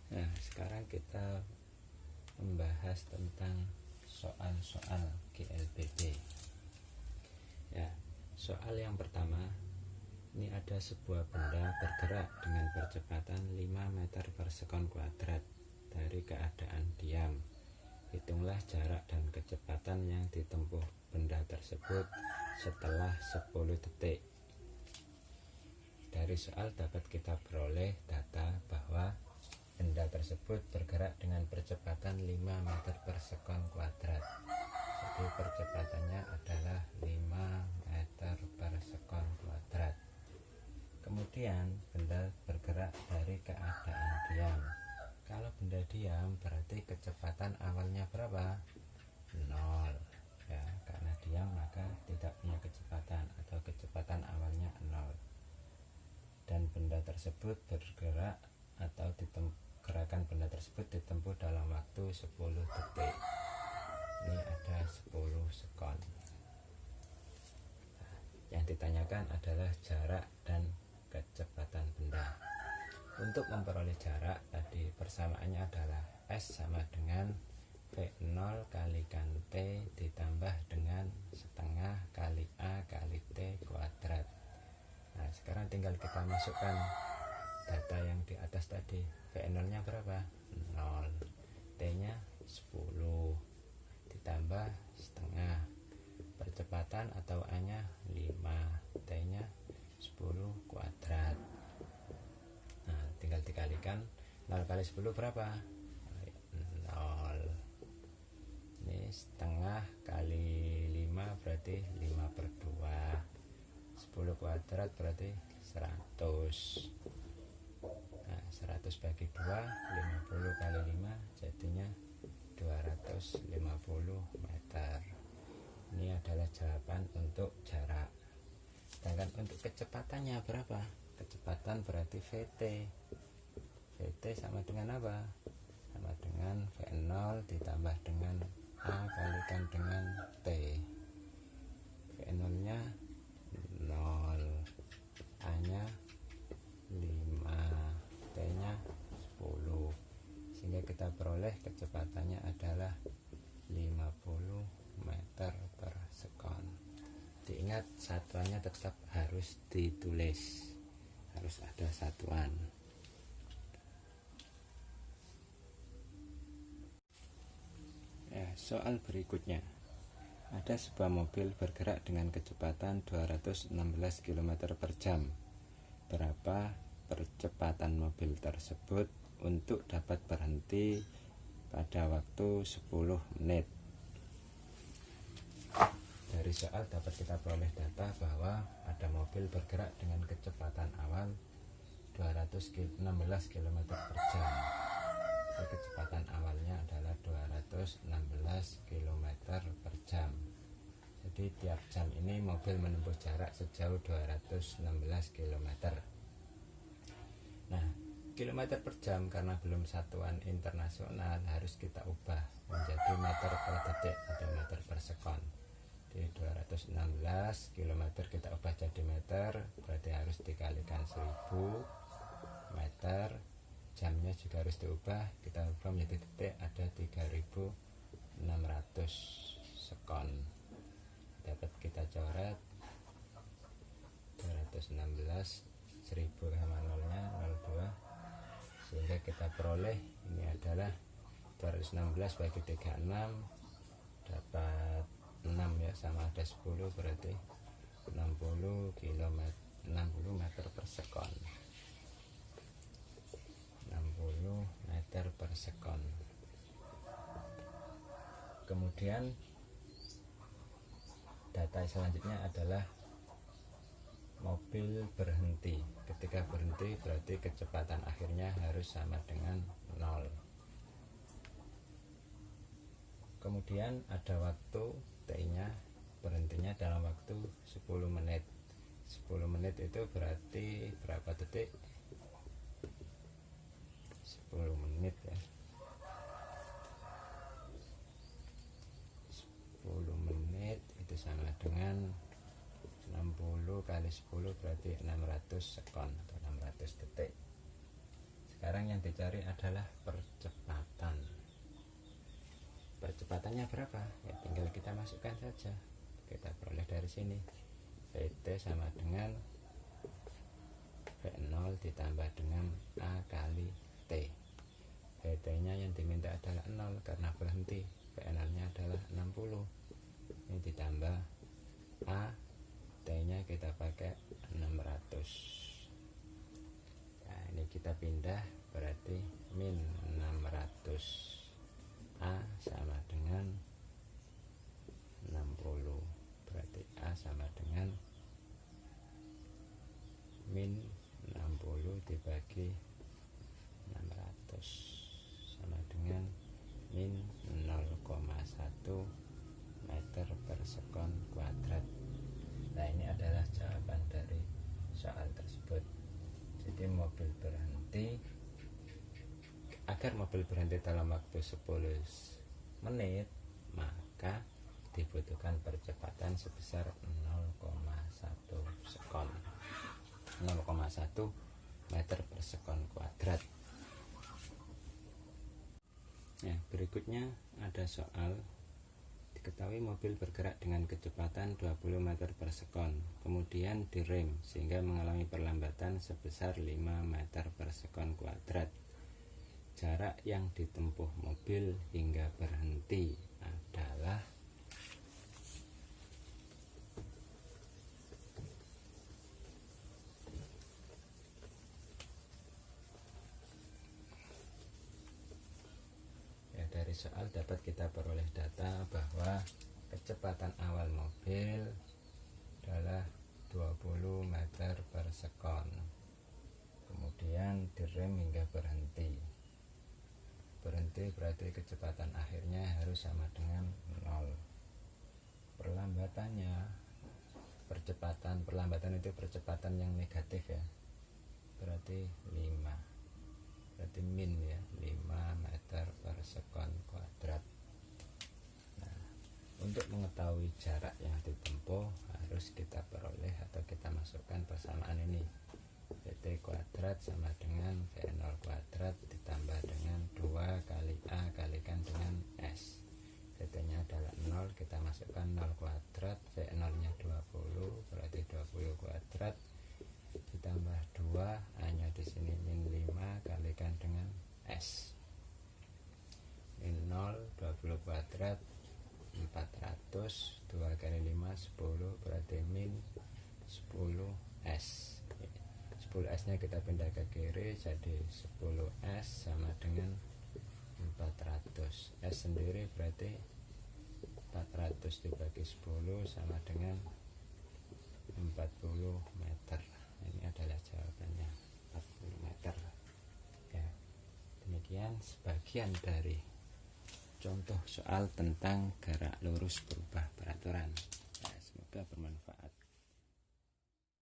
Nah, sekarang kita membahas tentang soal-soal GLBB. Ya, soal yang pertama, ini ada sebuah benda bergerak dengan kecepatan 5 meter per sekon kuadrat dari keadaan diam. Hitunglah jarak dan kecepatan yang ditempuh benda tersebut setelah 10 detik. Dari soal dapat kita peroleh data bahwa benda tersebut bergerak dengan percepatan 5 meter per sekon kuadrat. Jadi percepatannya adalah 5 meter per sekon kuadrat. Kemudian benda bergerak dari keadaan diam. Kalau benda diam berarti kecepatan awalnya berapa? 0. Ya, karena diam maka tidak punya kecepatan atau kecepatan awalnya 0. Dan benda tersebut bergerak atau gerakan benda tersebut ditempuh dalam waktu 10 detik. Ini ada 10 sekon. Nah, yang ditanyakan adalah jarak dan kecepatan benda. Untuk memperoleh jarak tadi persamaannya adalah S sama dengan V0 kalikan T ditambah dengan setengah kali A kali T kuadrat. Nah, sekarang tinggal kita masukkan data yang di atas tadi. V0 nya berapa? 0. T nya 10 ditambah setengah, percepatan atau A nya 5, T nya 10 kuadrat. Nah, tinggal dikalikan. 0 kali 10 berapa? 0. Ini setengah kali 5 berarti 5 per 2. 10 kuadrat berarti 100. Nah, 100 bagi 2, 50 kali 5 jadinya 250 meter. Ini adalah jawaban untuk jarak. Sedangkan untuk kecepatannya berapa? Kecepatan berarti VT. VT sama dengan apa? Sama dengan V0 ditambah dengan A kalikan dengan T. V0 nya 0, A nya 5, T nya 10. Sehingga kita peroleh kecepatannya adalah 50 meter per sekon. Diingat satuannya tetap harus ditulis, harus ada satuan. Ya, soal berikutnya. Ada sebuah mobil bergerak dengan kecepatan 216 km per jam. Berapa percepatan mobil tersebut untuk dapat berhenti pada waktu 10 menit? Dari soal dapat kita peroleh data bahwa ada mobil bergerak dengan kecepatan awal 216 km per jam. Kecepatan awalnya adalah 216 km per jam. Jadi tiap jam ini mobil menempuh jarak sejauh 216 km. Nah, kilometer per jam karena belum satuan internasional harus kita ubah menjadi meter per detik atau meter per sekon. Di 216 km kita ubah jadi meter, berarti harus dikalikan 1000 meter. Jamnya juga harus diubah, kita ubah menjadi detik, ada 3600 sekon. Dapat kita coret 216, 1000 sama nolnya 02, sehingga kita peroleh ini adalah 216 bagi 36 dapat 6 ya, sama ada 10 berarti 60 km, 60 meter per sekon. 60 meter per sekon. Kemudian data selanjutnya adalah mobil berhenti. Ketika berhenti berarti kecepatan akhirnya harus sama dengan 0. Kemudian ada waktu T nya, berhentinya dalam waktu 10 menit. 10 menit itu berarti berapa detik? 10 menit ya. 10 menit itu sama dengan 60 kali 10 berarti 600 sekon atau 600 detik. Sekarang yang dicari adalah percepatan. Percepatannya berapa? Ya tinggal kita masukkan saja. Kita peroleh dari sini. Vt sama dengan V0 ditambah dengan A kali T. Vt nya yang diminta adalah 0 karena berhenti. V0 nya adalah 60. Ini ditambah A, T nya kita pakai 600. Nah ini kita pindah, berarti min 600. A sama dengan 60, berarti A sama dengan min 60 dibagi 600 sama dengan min 0,1 meter per sekon kuadrat. Nah ini adalah jawaban dari soal tersebut. Jadi mobil berhenti, agar mobil berhenti dalam waktu 10 menit, maka dibutuhkan percepatan sebesar 0,1 sekon, 0,1 meter per sekon kuadrat. Nah, berikutnya ada soal. Diketahui mobil bergerak dengan kecepatan 20 meter per sekon, kemudian direm sehingga mengalami perlambatan sebesar 5 meter per sekon kuadrat. Jarak yang ditempuh mobil hingga berhenti adalah dari soal dapat kita peroleh data bahwa kecepatan awal mobil adalah 20 meter per sekon, kemudian direm hingga berhenti. Berhenti berarti kecepatan akhirnya harus sama dengan 0. Perlambatan itu percepatan yang negatif ya, berarti 5, berarti min ya, 5 meter per sekon kuadrat. Nah, untuk mengetahui jarak yang ditempuh harus kita peroleh atau kita masukkan persamaan ini. Vt kuadrat sama dengan V0 kuadrat ditambah dengan 2 kali A kalikan dengan S. Vt nya adalah 0, kita masukkan 0 kuadrat, V0 nya 20, berarti 20 kuadrat ditambah 2, A nya di sini min 5 kalikan dengan S. Min 0, 20 kuadrat 400, 2 kali 5 10, berarti min 10 S. 10 S nya kita pindah ke kiri, jadi 10 S sama dengan 400. S sendiri berarti 400 dibagi 10 sama dengan 40 meter. Ini adalah jawabannya, 40 meter ya. Demikian sebagian dari contoh soal tentang gerak lurus berubah peraturan. Semoga bermanfaat.